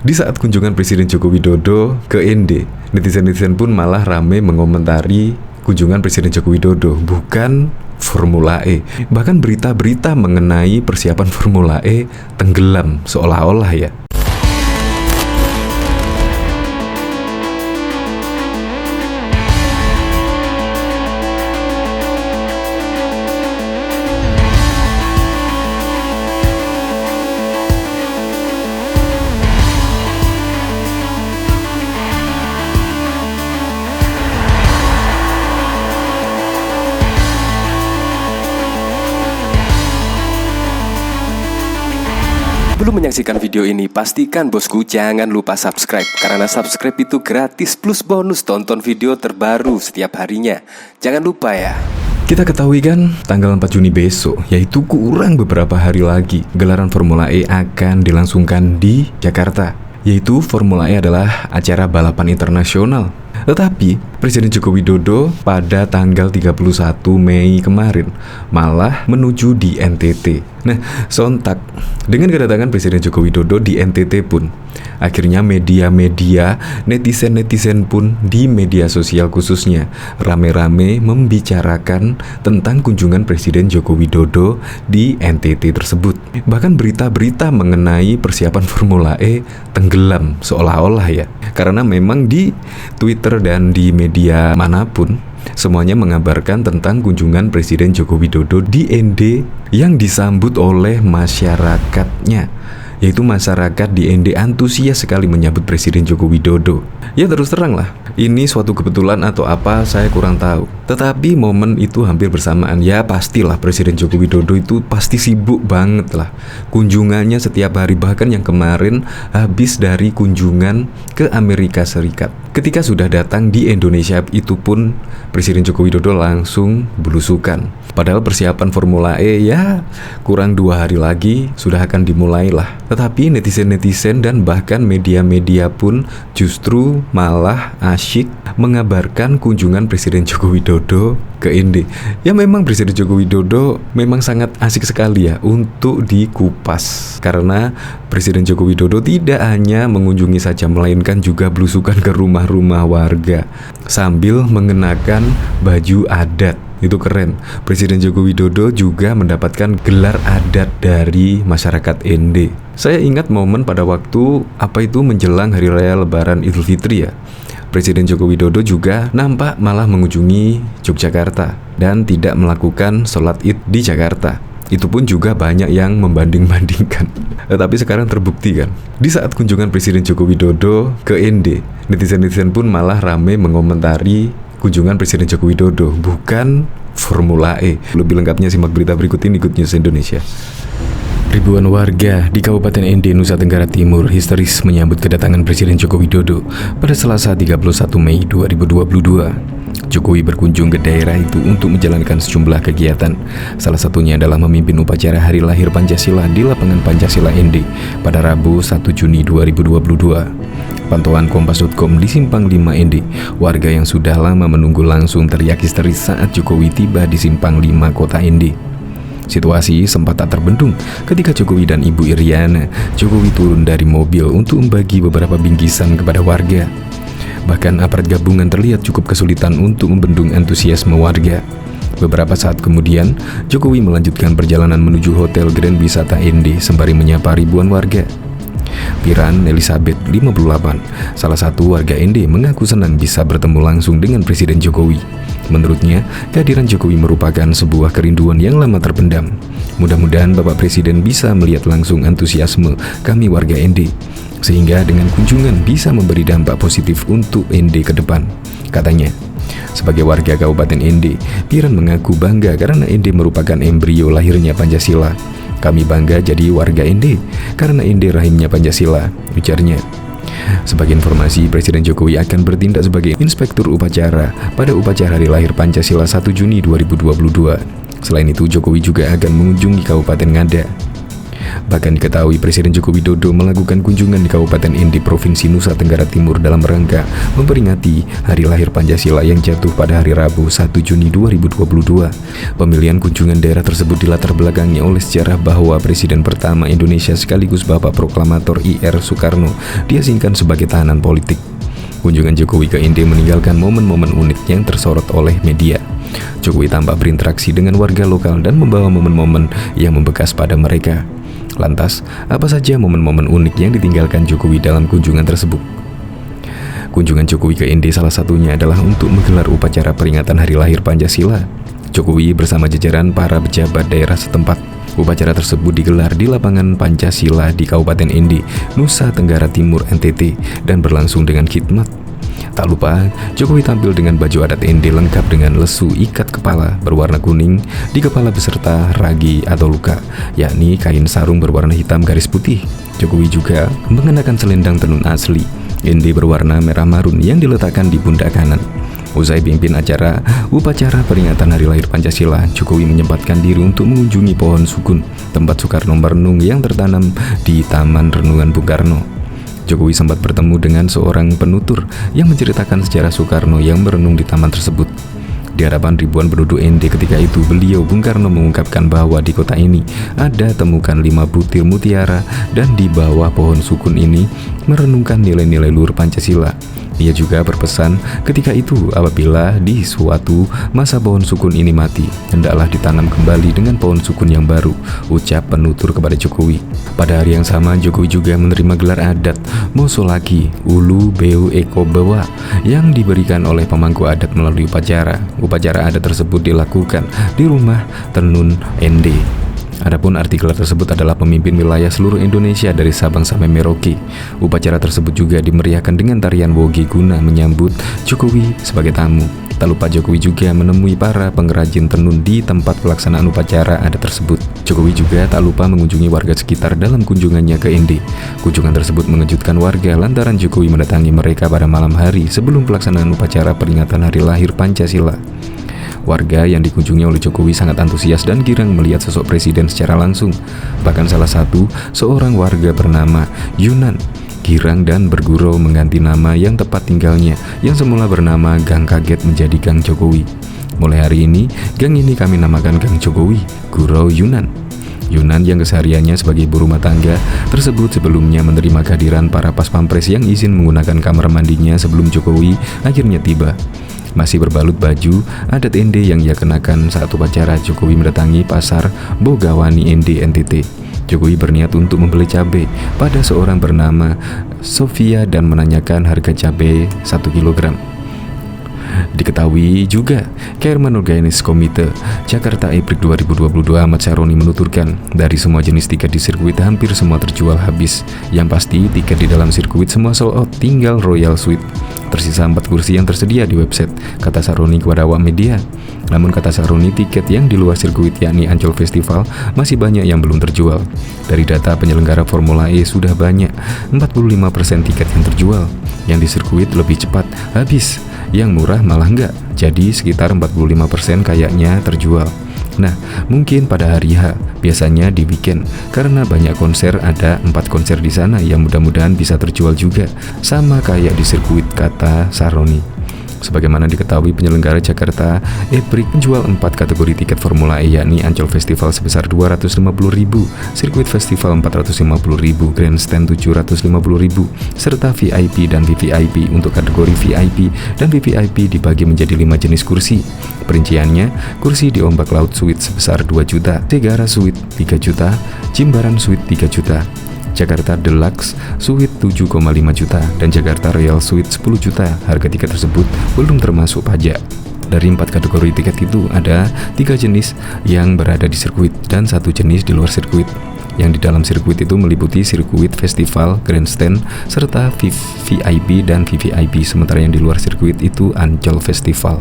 Di saat kunjungan Presiden Joko Widodo ke ND, netizen-netizen pun malah ramai mengomentari kunjungan Presiden Joko Widodo, bukan Formula E. Bahkan berita-berita mengenai persiapan Formula E tenggelam seolah-olah ya. Sebelum menyaksikan video ini, pastikan bosku jangan lupa subscribe. Karena subscribe itu gratis plus bonus tonton video terbaru setiap harinya. Jangan lupa ya. Kita ketahui kan tanggal 4 Juni besok, yaitu kurang beberapa hari lagi, gelaran Formula E akan dilangsungkan di Jakarta. Yaitu Formula E adalah acara balapan internasional. Tetapi Presiden Joko Widodo pada tanggal 31 Mei kemarin malah menuju di NTT. Nah, sontak dengan kedatangan Presiden Joko Widodo di NTT pun akhirnya media-media, netizen-netizen pun di media sosial khususnya rame-rame membicarakan tentang kunjungan Presiden Joko Widodo di NTT tersebut. Bahkan berita-berita mengenai persiapan Formula E tenggelam seolah-olah ya. Karena memang di Twitter dan di media manapun semuanya mengabarkan tentang kunjungan Presiden Joko Widodo di ND yang disambut oleh masyarakatnya. Yaitu masyarakat di ND antusias sekali menyambut Presiden Joko Widodo. Ya terus terang lah, ini suatu kebetulan atau apa saya kurang tahu. Tetapi momen itu hampir bersamaan. Ya pastilah Presiden Joko Widodo itu pasti sibuk banget lah. Kunjungannya setiap hari, bahkan yang kemarin habis dari kunjungan ke Amerika Serikat. Ketika sudah datang di Indonesia itu pun Presiden Joko Widodo langsung belusukan. Padahal persiapan Formula E ya kurang 2 hari lagi sudah akan dimulai lah. Tetapi netizen-netizen dan bahkan media-media pun justru malah asyik mengabarkan kunjungan Presiden Joko Widodo ke ND. Ya memang Presiden Joko Widodo memang sangat asik sekali ya untuk dikupas. Karena Presiden Joko Widodo tidak hanya mengunjungi saja, melainkan juga belusukan ke rumah-rumah warga sambil mengenakan baju adat. Itu keren. Presiden Joko Widodo juga mendapatkan gelar adat dari masyarakat ND. Saya ingat momen pada waktu menjelang Hari Raya Lebaran Idul Fitri ya. Presiden Joko Widodo juga nampak malah mengunjungi Yogyakarta dan tidak melakukan sholat Id di Jakarta. Itu pun juga banyak yang membanding-bandingkan. Tapi sekarang terbukti kan. Di saat kunjungan Presiden Joko Widodo ke ND, netizen-netizen pun malah ramai mengomentari kunjungan Presiden Joko Widodo, bukan Formula E. Lebih lengkapnya simak berita berikut ini, Good News Indonesia. Ribuan warga di Kabupaten ND, Nusa Tenggara Timur histeris menyambut kedatangan Presiden Joko Widodo pada Selasa 31 Mei 2022. Jokowi berkunjung ke daerah itu untuk menjalankan sejumlah kegiatan. Salah satunya adalah memimpin upacara Hari Lahir Pancasila di lapangan Pancasila ND pada Rabu 1 Juni 2022. Pantauan Kompas.com di Simpang 5 ND, warga yang sudah lama menunggu langsung teriak histeris saat Jokowi tiba di Simpang 5 kota ND. Situasi sempat tak terbendung ketika Jokowi dan Ibu Iriana Jokowi turun dari mobil untuk membagi beberapa bingkisan kepada warga. Bahkan aparat gabungan terlihat cukup kesulitan untuk membendung antusiasme warga. Beberapa saat kemudian, Jokowi melanjutkan perjalanan menuju Hotel Grand Wisata ND sembari menyapa ribuan warga. Piran Elizabeth, 58, salah satu warga ND, mengaku senang bisa bertemu langsung dengan Presiden Jokowi. Menurutnya, kehadiran Jokowi merupakan sebuah kerinduan yang lama terpendam. Mudah-mudahan Bapak Presiden bisa melihat langsung antusiasme kami warga ND, sehingga dengan kunjungan bisa memberi dampak positif untuk ND ke depan, katanya. Sebagai warga Kabupaten ND, Piran mengaku bangga karena ND merupakan embrio lahirnya Pancasila. Kami bangga jadi warga ND karena ND rahimnya Pancasila, ujarnya. Sebagai informasi, Presiden Jokowi akan bertindak sebagai inspektur upacara pada upacara Hari Lahir Pancasila 1 Juni 2022. Selain itu, Jokowi juga akan mengunjungi Kabupaten Ngada. Bahkan diketahui Presiden Joko Widodo melakukan kunjungan di Kabupaten Indi, Provinsi Nusa Tenggara Timur dalam rangka memperingati hari lahir Pancasila yang jatuh pada hari Rabu 1 Juni 2022. Pemilihan kunjungan daerah tersebut dilatar belakangi oleh sejarah bahwa Presiden pertama Indonesia sekaligus Bapak Proklamator I.R. Soekarno diasingkan sebagai tahanan politik. Kunjungan Jokowi ke Indi meninggalkan momen-momen unik yang tersorot oleh media. Jokowi tampak berinteraksi dengan warga lokal dan membawa momen-momen yang membekas pada mereka. Lantas, apa saja momen-momen unik yang ditinggalkan Jokowi dalam kunjungan tersebut? Kunjungan Jokowi ke Indi salah satunya adalah untuk menggelar upacara peringatan hari lahir Pancasila. Jokowi bersama jajaran para pejabat daerah setempat. Upacara tersebut digelar di lapangan Pancasila di Kabupaten Indi, Nusa Tenggara Timur NTT dan berlangsung dengan khidmat. Tak lupa, Jokowi tampil dengan baju adat Indi lengkap dengan lesu ikat kepala berwarna kuning di kepala beserta ragi atau luka, yakni kain sarung berwarna hitam garis putih. Jokowi juga mengenakan selendang tenun asli Indi berwarna merah marun yang diletakkan di pundak kanan. Usai pimpin acara upacara peringatan hari lahir Pancasila, Jokowi menyempatkan diri untuk mengunjungi pohon sukun, tempat Soekarno merenung yang tertanam di Taman Renungan Bung Karno. Jokowi sempat bertemu dengan seorang penutur yang menceritakan sejarah Soekarno yang merenung di taman tersebut. Di hadapan ribuan penduduk Indi ketika itu, Bung Karno mengungkapkan bahwa di kota ini ada temukan 5 butir mutiara dan di bawah pohon sukun ini merenungkan nilai-nilai luhur Pancasila. Ia juga berpesan ketika itu apabila di suatu masa pohon sukun ini mati, hendaklah ditanam kembali dengan pohon sukun yang baru, ucap penutur kepada Jokowi. Pada hari yang sama, Jokowi juga menerima gelar adat Mosolaki Ulu Beu Eko Bawa yang diberikan oleh pemangku adat melalui upacara. Upacara adat tersebut dilakukan di rumah tenun Ende. Adapun arti gelar tersebut adalah pemimpin wilayah seluruh Indonesia dari Sabang sampai Merauke. Upacara tersebut juga dimeriahkan dengan tarian woge guna menyambut Jokowi sebagai tamu. Tak lupa Jokowi juga menemui para pengrajin tenun di tempat pelaksanaan upacara adat tersebut. Jokowi juga tak lupa mengunjungi warga sekitar dalam kunjungannya ke Indi. Kunjungan tersebut mengejutkan warga lantaran Jokowi mendatangi mereka pada malam hari sebelum pelaksanaan upacara peringatan hari lahir Pancasila. Warga yang dikunjungi oleh Jokowi sangat antusias dan girang melihat sosok presiden secara langsung. Bahkan salah satu seorang warga bernama Yunan girang dan bergurau mengganti nama yang tepat tinggalnya yang semula bernama Gang Kaget menjadi Gang Jokowi. Mulai hari ini, gang ini kami namakan Gang Jokowi, Gurau Yunan. Yunan yang kesehariannya sebagai ibu rumah tangga tersebut sebelumnya menerima kehadiran para pas-pampres yang izin menggunakan kamar mandinya sebelum Jokowi akhirnya tiba. Masih berbalut baju adat Ende yang ia kenakan saat upacara, Jokowi mendatangi pasar Bogawani Ende NTT. Jokowi berniat untuk membeli cabai pada seorang bernama Sofia dan menanyakan harga cabai 1 kg. Diketahui juga, Chairman Organis Komite Jakarta Eprik 2022 Ahmad Syaroni menuturkan, dari semua jenis tiket di sirkuit hampir semua terjual habis. Yang pasti tiket di dalam sirkuit semua sold out, tinggal Royal Suite. Tersisa 4 kursi yang tersedia di website, kata Syaroni kepada awak media. Namun kata Syaroni, tiket yang di luar sirkuit yakni Ancol Festival masih banyak yang belum terjual. Dari data penyelenggara Formula E sudah banyak 45% tiket yang terjual. Yang di sirkuit lebih cepat habis, yang murah malah enggak. Jadi sekitar 45% kayaknya terjual. Nah, mungkin pada hari H, biasanya di weekend, karena banyak konser, ada 4 konser di sana yang mudah-mudahan bisa terjual juga, sama kayak di sirkuit, kata Syaroni. Sebagaimana diketahui, penyelenggara Jakarta Eprik menjual 4 kategori tiket Formula E, yakni Ancol Festival sebesar 250.000, Sirkuit Festival 450.000, Grandstand 750.000, serta VIP dan VVIP. Untuk kategori VIP dan VVIP dibagi menjadi 5 jenis kursi. Perinciannya, kursi di Ombak Laut Suite sebesar 2 juta, Segara Suite 3 juta, Jimbaran Suite 3 juta, Jakarta Deluxe Suite 7,5 juta, dan Jakarta Royal Suite 10 juta. Harga tiket tersebut belum termasuk pajak. Dari 4 kategori tiket itu ada 3 jenis yang berada di sirkuit dan 1 jenis di luar sirkuit. Yang di dalam sirkuit itu meliputi sirkuit festival, grandstand, serta VIP dan VVIP, sementara yang di luar sirkuit itu Ancol Festival.